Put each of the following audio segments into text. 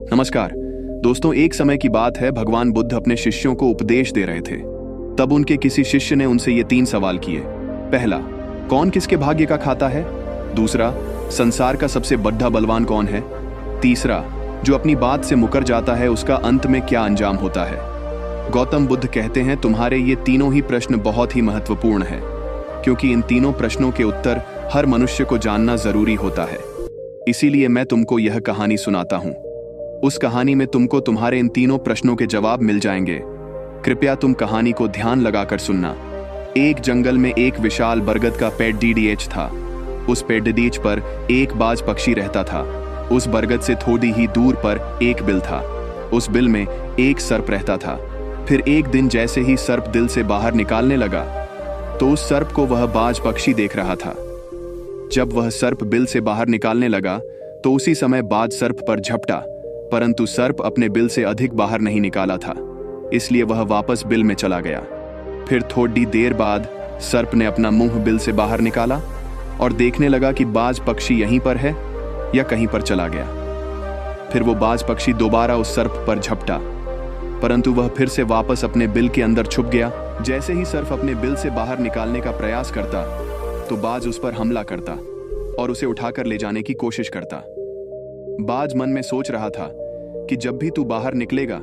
नमस्कार दोस्तों, एक समय की बात है। भगवान बुद्ध अपने शिष्यों को उपदेश दे रहे थे। तब उनके किसी शिष्य ने उनसे ये 3 सवाल किए। पहला, कौन किसके भाग्य का खाता है? दूसरा, संसार का सबसे बड़ा बलवान कौन है? तीसरा, जो अपनी बात से मुकर जाता है उसका अंत में क्या अंजाम होता है? गौतम बुद्ध कहते हैं, तुम्हारे ये तीनों ही प्रश्न बहुत ही महत्वपूर्ण हैं, क्योंकि इन तीनों प्रश्नों के उत्तर हर मनुष्य को जानना जरूरी होता है। इसीलिए मैं तुमको यह कहानी सुनाता हूं। उस कहानी में तुमको तुम्हारे इन तीनों प्रश्नों के जवाब मिल जाएंगे। कृपया तुम कहानी को ध्यान लगाकर सुनना। एक जंगल में एक विशाल बरगद का पेड़ डीडीएच था। उस पेड़ डीडीएच पर एक बाज पक्षी रहता था। उस बरगद से थोड़ी ही दूर पर एक बिल था। उस बिल में एक सर्प रहता था। फिर एक दिन जैसे ही सर्प दिल से बाहर निकालने लगा तो उस सर्प को वह बाज पक्षी देख रहा था। जब वह सर्प बिल से बाहर निकालने लगा तो उसी समय बाज सर्प पर झपटा, परंतु सर्प अपने बिल से अधिक बाहर नहीं निकाला था, इसलिए वह वापस बिल में चला गया। फिर थोड़ी देर बाद सर्प ने अपना मुंह बिल से बाहर निकाला और देखने लगा कि बाज पक्षी यहीं पर है या कहीं पर चला गया। फिर वो बाज पक्षी दोबारा उस सर्प पर झपटा, परंतु वह फिर से वापस अपने बिल के अंदर छुप गया। जैसे ही सर्प अपने बिल से बाहर निकालने का प्रयास करता तो बाज उस पर हमला करता और उसे उठाकर ले जाने की कोशिश करता। बाज मन में सोच रहा था कि जब भी तू बाहर निकलेगा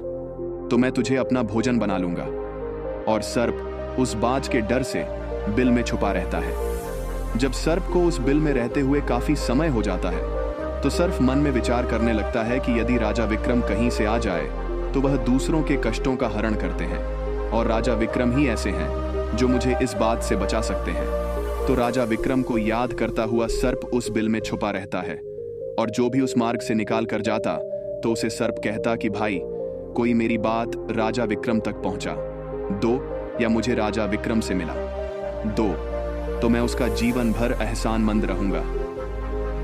तो मैं तुझे अपना भोजन बना लूंगा, और सर्प उस बाज के डर से बिल में छुपा रहता है। जब सर्प को उस बिल में रहते हुए काफी समय हो जाता है तो सर्प मन में विचार करने लगता है कि यदि राजा विक्रम कहीं से आ जाए तो वह दूसरों के कष्टों का हरण करते हैं, और राजा विक्रम ही ऐसे हैं जो मुझे इस बात से बचा सकते हैं। तो राजा विक्रम को याद करता हुआ सर्प उस बिल में छुपा रहता है, और जो भी उस मार्ग से निकाल कर जाता तो उसे सर्प कहता कि भाई, कोई मेरी बात राजा विक्रम तक पहुंचा दो, या मुझे राजा विक्रम से मिला दो तो मैं उसका जीवन भर एहसानमंद रहूंगा।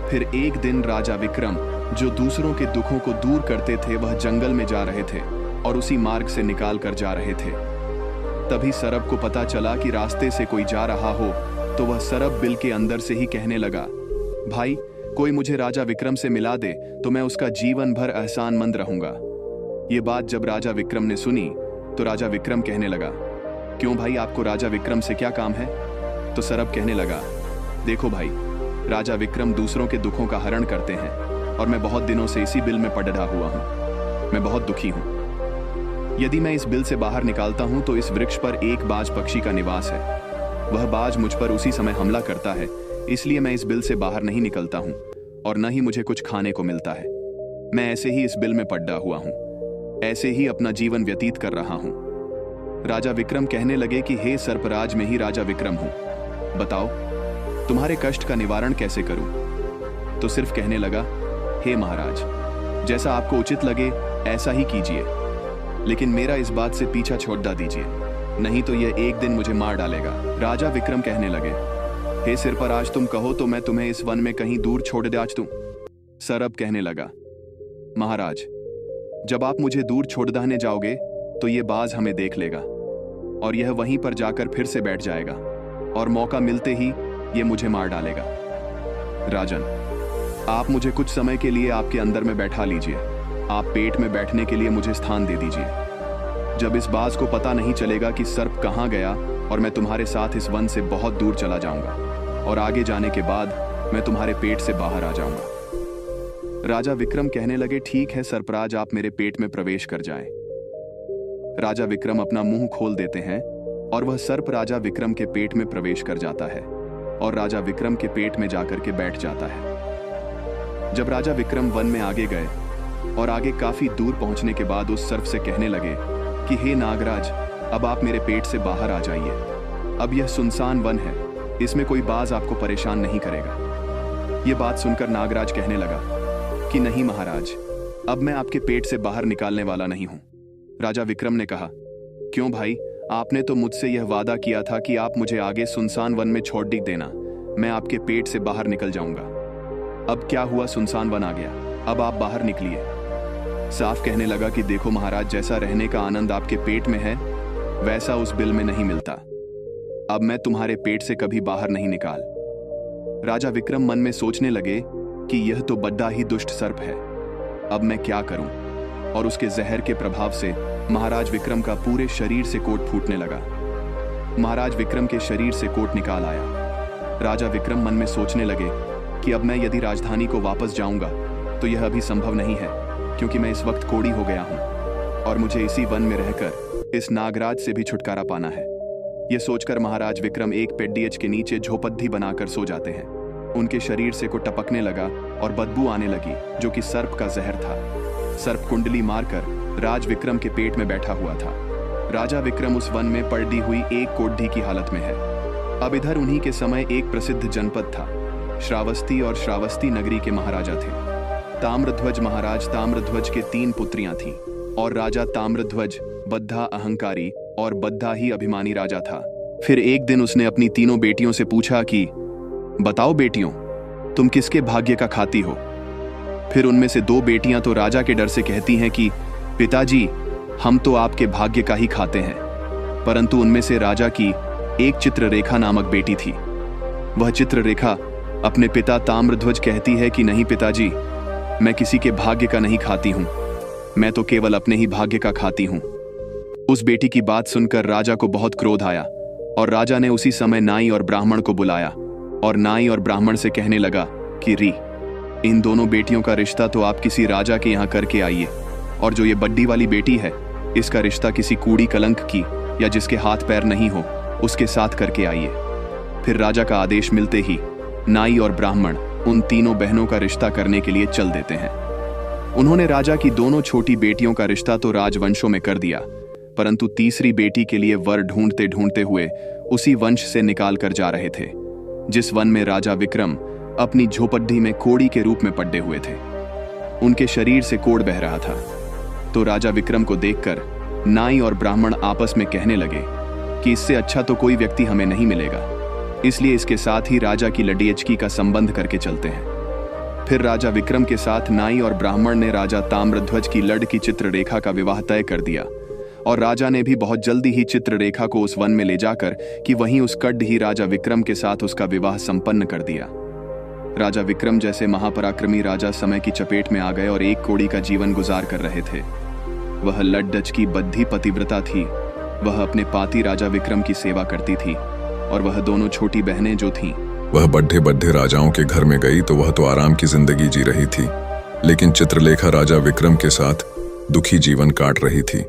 फिर एक दिन राजा विक्रम, जो दूसरों के दुखों को दूर करते थे, वह जंगल में जा रहे थे और उसी मार्ग से निकाल कर जा रहे थे। तभी सर्प को पता चला कि रास्ते से कोई जा रहा हो, तो वह सर्प बिल के अंदर से ही कहने लगा, भाई, कोई मुझे राजा विक्रम से मिला दे तो मैं उसका जीवन भर एहसानमंद रहूंगा। ये बात जब राजा विक्रम ने सुनी तो राजा विक्रम कहने लगा, क्यों भाई, आपको राजा विक्रम से क्या काम है? तो सर्प कहने लगा, देखो भाई, राजा विक्रम दूसरों के दुखों का हरण करते हैं और मैं बहुत दिनों से इसी बिल में पड़ा हुआ हूं। मैं बहुत दुखी हूं। यदि मैं इस बिल से बाहर निकालता हूं तो इस वृक्ष पर एक बाज पक्षी का निवास है। वह बाज मुझ पर उसी समय हमला करता है, इसलिए मैं इस बिल से बाहर नहीं निकलता हूं और न ही मुझे कुछ खाने को मिलता है। मैं ऐसे ही इस बिल में पड़ा हुआ हूं, ऐसे ही अपना जीवन व्यतीत कर रहा हूं। राजा विक्रम कहने लगे कि हे सर्पराज, मैं ही राजा विक्रम हूं, बताओ तुम्हारे कष्ट का निवारण कैसे करूं? तो सिर्फ कहने लगा, हे महाराज, जैसा आपको उचित लगे ऐसा ही कीजिए, लेकिन मेरा इस बात से पीछा छोड़ दीजिए, नहीं तो यह एक दिन मुझे मार डालेगा। राजा विक्रम कहने लगे, हे सर्पराज, तुम कहो तो मैं तुम्हें इस वन में कहीं दूर छोड़ दे आज दूं। सर्प कहने लगा, महाराज, जब आप मुझे दूर छोड़ देने जाओगे तो ये बाज हमें देख लेगा और यह वहीं पर जाकर फिर से बैठ जाएगा और मौका मिलते ही ये मुझे मार डालेगा। राजन, आप मुझे कुछ समय के लिए आपके अंदर में बैठा लीजिए। आप पेट में बैठने के लिए मुझे स्थान दे दीजिए। जब इस बाज को पता नहीं चलेगा कि सर्प कहाँ गया और मैं तुम्हारे साथ इस वन से बहुत दूर चला जाऊंगा, और आगे जाने के बाद मैं तुम्हारे पेट से बाहर आ जाऊंगा। राजा विक्रम कहने लगे, ठीक है सर्पराज, आप मेरे पेट में प्रवेश कर जाएं। राजा विक्रम अपना मुंह खोल देते हैं और वह सर्प राजा विक्रम के पेट में प्रवेश कर जाता है और राजा विक्रम के पेट में जाकर के बैठ जाता है। जब राजा विक्रम वन में आगे गए और आगे काफी दूर पहुंचने के बाद उस सर्प से कहने लगे कि हे नागराज, अब आप मेरे पेट से बाहर आ जाइए। अब यह सुनसान वन है, इसमें कोई बाज आपको परेशान नहीं करेगा। यह बात सुनकर नागराज कहने लगा कि नहीं महाराज, अब मैं आपके पेट से बाहर निकालने वाला नहीं हूं। राजा विक्रम ने कहा, क्यों भाई, आपने तो मुझसे यह वादा किया था कि आप मुझे आगे सुनसान वन में छोड़ देना, मैं आपके पेट से बाहर निकल जाऊंगा। अब क्या हुआ, सुनसान वन आ गया, अब आप बाहर निकलिए। साफ कहने लगा कि देखो महाराज, जैसा रहने का आनंद आपके पेट में है वैसा उस बिल में नहीं मिलता। अब मैं तुम्हारे पेट से कभी बाहर नहीं निकाल। राजा विक्रम मन में सोचने लगे कि यह तो बड़ा ही दुष्ट सर्प है, अब मैं क्या करूं। और उसके जहर के प्रभाव से महाराज विक्रम का पूरे शरीर से कोट फूटने लगा। महाराज विक्रम के शरीर से कोट निकाल आया। राजा विक्रम मन में सोचने लगे कि अब मैं यदि राजधानी को वापस जाऊंगा तो यह अभी संभव नहीं है, क्योंकि मैं इस वक्त कोढ़ी हो गया हूं और मुझे इसी वन में रहकर इस नागराज से भी छुटकारा पाना है। यह सोचकर महाराज विक्रम एक पेड्डीएच के नीचे झोपड़ी बनाकर सो जाते हैं। उनके शरीर से को टपकने लगा और बदबू आने लगी, जो कि सर्प का जहर था। सर्प कुंडली मारकर राज विक्रम के पेट में बैठा हुआ था। राजा विक्रम उस वन में पड़ी हुई एक कोढ़ी की हालत में है। अब इधर उन्हीं के समय एक प्रसिद्ध जनपद था। श्रावस्ती और श्रावस्ती नगरी के महाराजा थे ताम्रध्वज। महाराज ताम्रध्वज के 3 पुत्रियां थीं और राजा ताम्रध्वज बद्धा अहंकारी और बद्धा ही अभिमानी राजा था। फिर एक दिन उसने अपनी तीनों बेटियों से पूछा कि बताओ बेटियों, तुम किसके भाग्य का खाती हो? फिर उनमें से 2 बेटियां तो राजा के डर से कहती हैं कि पिताजी, हम तो आपके भाग्य का ही खाते हैं। परंतु उनमें से राजा की एक चित्ररेखा नामक बेटी थी। वह चित्ररेखा अपने पिता ताम्रध्वज कहती है कि नहीं पिताजी, मैं किसी के भाग्य का नहीं खाती हूं, मैं तो केवल अपने ही भाग्य का खाती हूं। उस बेटी की बात सुनकर राजा को बहुत क्रोध आया और राजा ने उसी समय नाई और ब्राह्मण को बुलाया और नाई और ब्राह्मण से कहने लगा कि इन दोनों बेटियों का रिश्ता तो आप किसी राजा के यहाँ करके आइए, और जो ये बड्डी वाली बेटी है, इसका रिश्ता किसी कूड़ी कलंक की या जिसके हाथ पैर नहीं हो उसके साथ करके आइए। फिर राजा का आदेश मिलते ही नाई और ब्राह्मण उन तीनों बहनों का रिश्ता करने के लिए चल देते हैं। उन्होंने राजा की दोनों छोटी बेटियों का रिश्ता तो राजवंशों में कर दिया, परंतु तीसरी बेटी के लिए वर ढूंढते ढूंढते हुए उसी वंश से निकाल कर जा रहे थे जिस वन में राजा विक्रम अपनी झोपड़ी में कोढ़ी के रूप में पड़े हुए थे। उनके शरीर से कोढ़ बह रहा था। तो राजा विक्रम को देखकर नाई और ब्राह्मण आपस में कहने लगे कि इससे अच्छा तो कोई व्यक्ति हमें नहीं मिलेगा, इसलिए इसके साथ ही राजा की लड़ियचकी का संबंध करके चलते हैं। फिर राजा विक्रम के साथ नाई और ब्राह्मण ने राजा ताम्रध्वज की लड़ की चित्ररेखा का विवाह तय कर दिया और राजा ने भी बहुत जल्दी ही चित्ररेखा को उस वन में ले जाकर कि वहीं उस कड्ड ही राजा विक्रम के साथ उसका विवाह संपन्न कर दिया। राजा विक्रम जैसे महापराक्रमी राजा समय की चपेट में आ गए और एक कोढ़ी का जीवन गुजार कर रहे थे। वह लड्डच की बद्धी पतिव्रता थी। वह अपने पाती राजा विक्रम की सेवा करती थी और वह दोनों छोटी बहनें जो थीं, वह बड्ढे बड्ढे राजाओं के घर में गई तो वह तो आराम की जिंदगी जी रही थी, लेकिन चित्रलेखा राजा विक्रम के साथ दुखी जीवन काट रही थी।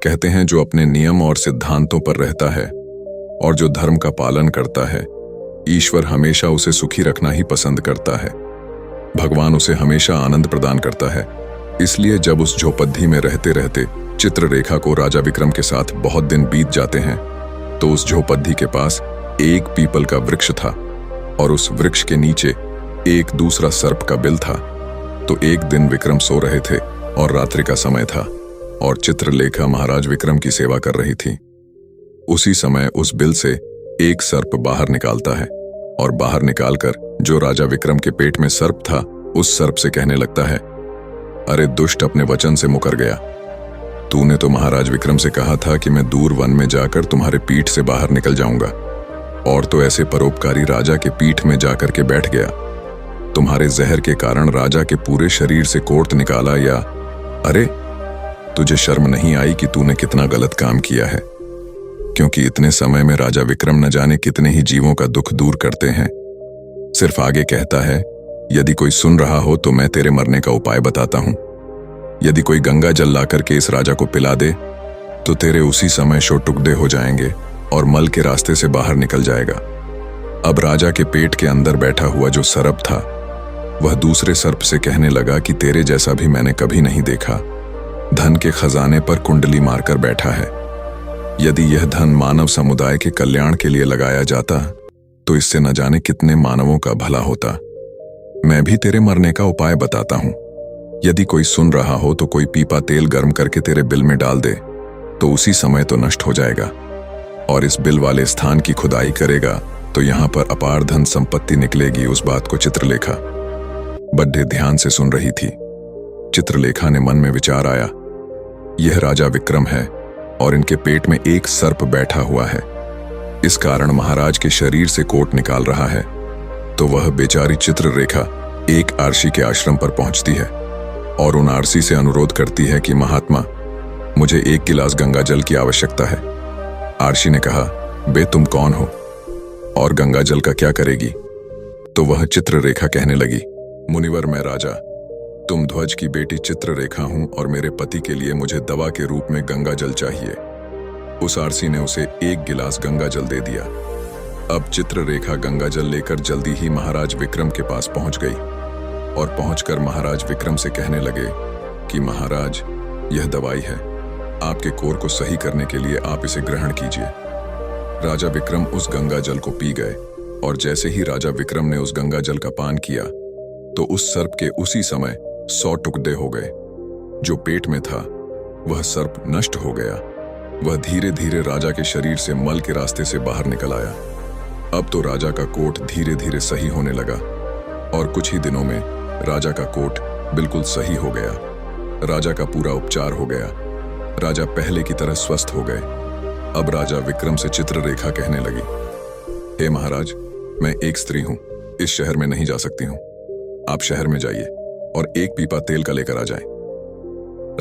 कहते हैं जो अपने नियम और सिद्धांतों पर रहता है और जो धर्म का पालन करता है, ईश्वर हमेशा उसे सुखी रखना ही पसंद करता है। भगवान उसे हमेशा आनंद प्रदान करता है। इसलिए जब उस झोपड़ी में रहते रहते चित्ररेखा को राजा विक्रम के साथ बहुत दिन बीत जाते हैं तो उस झोपड़ी के पास एक पीपल का वृक्ष था और उस वृक्ष के नीचे एक दूसरा सर्प का बिल था। तो एक दिन विक्रम सो रहे थे और रात्रि का समय था और चित्रलेखा महाराज विक्रम की सेवा कर रही थी। उसी समय उस बिल से एक सर्प बाहर निकालता है और बाहर निकालकर जो राजा विक्रम के पेट में सर्प था उस सर्प से कहने लगता है, अरे दुष्ट, अपने वचन से मुकर गया। तूने तो महाराज विक्रम से कहा था कि मैं दूर वन में जाकर तुम्हारे पीठ से बाहर निकल जाऊंगा, और तो ऐसे परोपकारी राजा के पीठ में जाकर के बैठ गया। तुम्हारे जहर के कारण राजा के पूरे शरीर से कोढ़ निकाला, या अरे तुझे शर्म नहीं आई कि तूने कितना गलत काम किया है? क्योंकि इतने समय में राजा विक्रम न जाने कितने ही जीवों का दुख दूर करते हैं। सिर्फ आगे कहता है, यदि कोई सुन रहा हो तो मैं तेरे मरने का उपाय बताता हूं। यदि कोई गंगा जल लाकर के इस राजा को पिला दे तो तेरे उसी समय शोटुकड़े हो जाएंगे और मल के रास्ते से बाहर निकल जाएगा। अब राजा के पेट के अंदर बैठा हुआ जो सर्प था वह दूसरे सर्प से कहने लगा कि तेरे जैसा भी मैंने कभी नहीं देखा। धन के खजाने पर कुंडली मारकर बैठा है। यदि यह धन मानव समुदाय के कल्याण के लिए लगाया जाता तो इससे न जाने कितने मानवों का भला होता। मैं भी तेरे मरने का उपाय बताता हूं। यदि कोई सुन रहा हो तो कोई पीपा तेल गर्म करके तेरे बिल में डाल दे तो उसी समय तो नष्ट हो जाएगा, और इस बिल वाले स्थान की खुदाई करेगा तो यहां पर अपार धन संपत्ति निकलेगी। उस बात को चित्रलेखा बड्ढे ध्यान से सुन रही थी। चित्रलेखा ने मन में विचार आया, यह राजा विक्रम है और इनके पेट में एक सर्प बैठा हुआ है, इस कारण महाराज के शरीर से कोढ़ निकाल रहा है। तो वह बेचारी चित्ररेखा एक आर्षी के आश्रम पर पहुंचती है और उन आरसी से अनुरोध करती है कि महात्मा, मुझे 1 गिलास गंगा जल की आवश्यकता है। आरसी ने कहा, बे तुम कौन हो और गंगा जल का क्या करेगी? तो वह चित्ररेखा कहने लगी, मुनिवर मैं राजा, तुम ध्वज की बेटी चित्ररेखा हूं और मेरे पति के लिए मुझे दवा के रूप में गंगा जल चाहिए। उस आरसी ने उसे 1 गिलास गंगा जल दे दिया। अब चित्ररेखा गंगा जल लेकर जल्दी ही महाराज विक्रम के पास पहुंच गई और पहुंचकर महाराज विक्रम से कहने लगे कि महाराज, यह दवाई है, आपके कोर को सही करने के लिए आप इसे ग्रहण कीजिए। राजा विक्रम उस गंगा जल को पी गए और जैसे ही राजा विक्रम ने उस गंगा जल का पान किया तो उस सर्प के उसी समय 100 टुकड़े हो गए। जो पेट में था वह सर्प नष्ट हो गया। वह धीरे धीरे राजा के शरीर से मल के रास्ते से बाहर निकल आया। अब तो राजा का कोट धीरे धीरे सही होने लगा और कुछ ही दिनों में राजा का कोट बिल्कुल सही हो गया। राजा का पूरा उपचार हो गया। राजा पहले की तरह स्वस्थ हो गए। अब राजा विक्रम से चित्ररेखा कहने लगी, हे महाराज, मैं एक स्त्री हूं, इस शहर में नहीं जा सकती हूं। आप शहर में जाइए और 1 पीपा तेल का लेकर आ जाएं।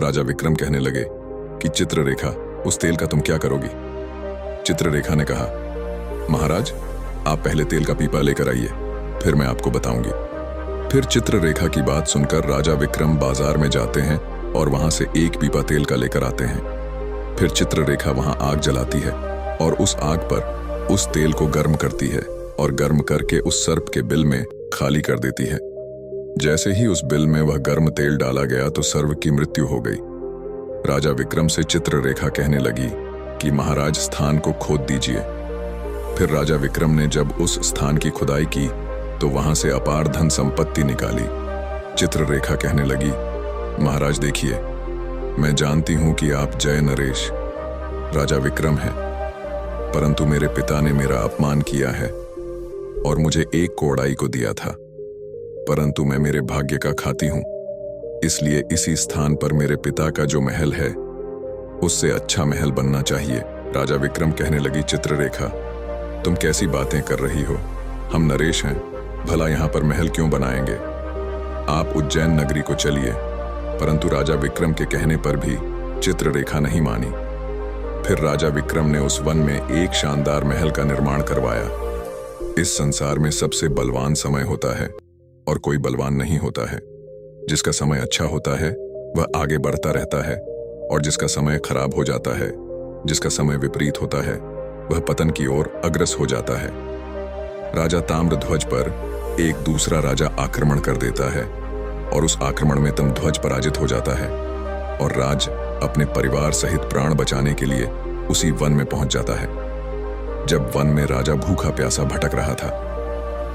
राजा विक्रम कहने लगे कि चित्ररेखा, उस तेल का तुम क्या करोगी? चित्ररेखा ने कहा, महाराज, आप पहले तेल का पीपा लेकर आइए, फिर मैं आपको बताऊंगी। फिर चित्ररेखा की बात सुनकर राजा विक्रम बाजार में जाते हैं और वहां से 1 पीपा तेल का लेकर आते हैं। फिर चित्ररेखा वहां आग जलाती है और उस आग पर उस तेल को गर्म करती है और गर्म करके उस सर्प के बिल में खाली कर देती है। जैसे ही उस बिल में वह गर्म तेल डाला गया तो सर्प की मृत्यु हो गई। राजा विक्रम से चित्ररेखा कहने लगी कि महाराज, स्थान को खोद दीजिए। फिर राजा विक्रम ने जब उस स्थान की खुदाई की तो वहां से अपार धन संपत्ति निकाली। चित्ररेखा कहने लगी, महाराज देखिए, मैं जानती हूं कि आप जय नरेश राजा विक्रम हैं, परंतु मेरे पिता ने मेरा अपमान किया है और मुझे 1 कोड़ाई को दिया था, परंतु मैं मेरे भाग्य का खाती हूं। इसलिए इसी स्थान पर मेरे पिता का जो महल है उससे अच्छा महल बनना चाहिए। राजा विक्रम कहने लगी, चित्ररेखा, तुम कैसी बातें कर रही हो? हम नरेश हैं, भला यहां पर महल क्यों बनाएंगे? आप उज्जैन नगरी को चलिए। परंतु राजा विक्रम के कहने पर भी चित्ररेखा नहीं मानी। फिर राजा विक्रम ने उस वन में एक शानदार महल का निर्माण करवाया। इस संसार में सबसे बलवान समय होता है और कोई बलवान नहीं होता है। जिसका समय अच्छा होता है वह आगे बढ़ता रहता है और जिसका समय खराब हो जाता है, जिसका समय विपरीत होता है, वह पतन की ओर अग्रसर हो जाता है। राजा ताम्रध्वज पर एक दूसरा राजा आक्रमण कर देता है और उस आक्रमण में ताम्रध्वज पराजित हो जाता है और राज अपने परिवार सहित प्राण बचाने के लिए उसी वन में पहुंच जाता है। जब वन में राजा भूखा प्यासा भटक रहा था,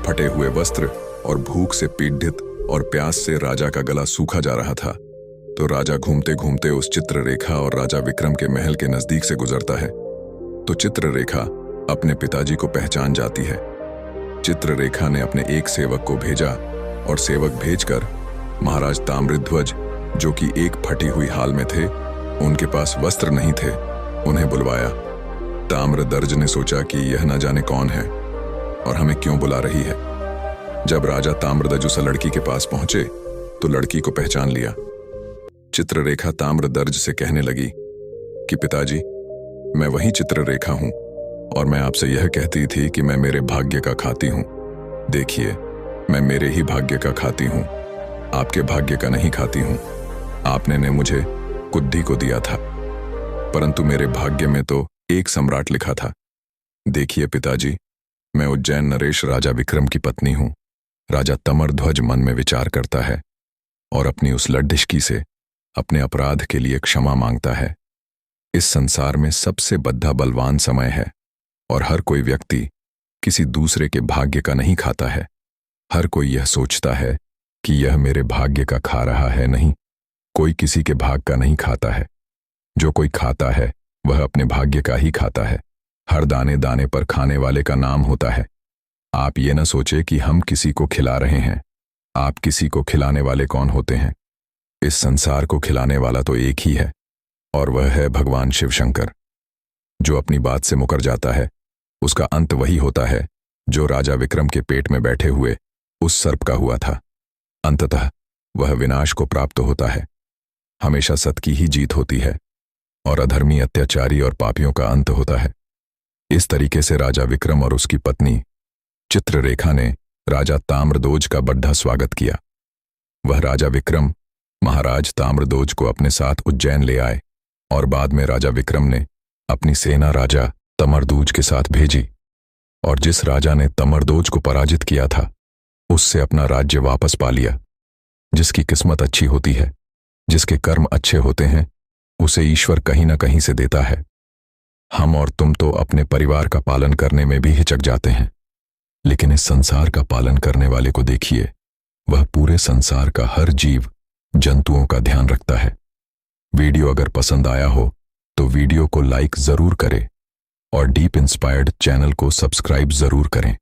फटे हुए वस्त्र और भूख से पीड़ित और प्यास से राजा का गला सूखा जा रहा था, तो राजा घूमते घूमते उस चित्ररेखा और राजा विक्रम के महल के नजदीक से गुजरता है। तो चित्ररेखा अपने पिताजी को पहचान जाती है। चित्ररेखा ने अपने एक सेवक को भेजा और सेवक भेजकर महाराज ताम्रध्वज, जो कि एक फटी हुई हाल में थे, उनके पास वस्त्र नहीं थे, उन्हें बुलवाया। ताम्रध्वज ने सोचा कि यह न जाने कौन है और हमें क्यों बुला रही है। जब राजा ताम्रध्वज उस लड़की के पास पहुंचे तो लड़की को पहचान लिया। चित्ररेखा ताम्रध्वज से कहने लगी कि पिताजी, मैं वही चित्ररेखा हूं और मैं आपसे यह कहती थी कि मैं मेरे भाग्य का खाती हूं। देखिए, मैं मेरे ही भाग्य का खाती हूं, आपके भाग्य का नहीं खाती हूं। आपने ने मुझे कुद्दी को दिया था, परंतु मेरे भाग्य में तो एक सम्राट लिखा था। देखिए पिताजी, मैं उज्जैन नरेश राजा विक्रम की पत्नी हूं। राजा ताम्रध्वज मन में विचार करता है और अपनी उस लड्ढिशकी से अपने अपराध के लिए क्षमा मांगता है। इस संसार में सबसे बद्धा बलवान समय है और हर कोई व्यक्ति किसी दूसरे के भाग्य का नहीं खाता है। हर कोई यह सोचता है कि यह मेरे भाग्य का खा रहा है, नहीं, कोई किसी के भाग का नहीं खाता है। जो कोई खाता है वह अपने भाग्य का ही खाता है। हर दाने दाने पर खाने वाले का नाम होता है। आप ये न सोचे कि हम किसी को खिला रहे हैं। आप किसी को खिलाने वाले कौन होते हैं? इस संसार को खिलाने वाला तो एक ही है और वह है भगवान शिव शंकर। जो अपनी बात से मुकर जाता है उसका अंत वही होता है जो राजा विक्रम के पेट में बैठे हुए उस सर्प का हुआ था। अंततः वह विनाश को प्राप्त होता है। हमेशा सत्य की ही जीत होती है और अधर्मी, अत्याचारी और पापियों का अंत होता है। इस तरीके से राजा विक्रम और उसकी पत्नी चित्ररेखा ने राजा ताम्रध्वज का बड़ा स्वागत किया। वह राजा विक्रम महाराज ताम्रध्वज को अपने साथ उज्जैन ले आए और बाद में राजा विक्रम ने अपनी सेना राजा तमरध्वज के साथ भेजी और जिस राजा ने तमरध्वज को पराजित किया था उससे अपना राज्य वापस पा लिया। जिसकी किस्मत अच्छी होती है, जिसके कर्म अच्छे होते हैं, उसे ईश्वर कहीं ना कहीं से देता है। हम और तुम तो अपने परिवार का पालन करने में भी हिचक जाते हैं, लेकिन इस संसार का पालन करने वाले को देखिए, वह पूरे संसार का हर जीव जंतुओं का ध्यान रखता है। वीडियो अगर पसंद आया हो तो वीडियो को लाइक जरूर करें और डीप इंस्पायर्ड चैनल को सब्सक्राइब जरूर करें।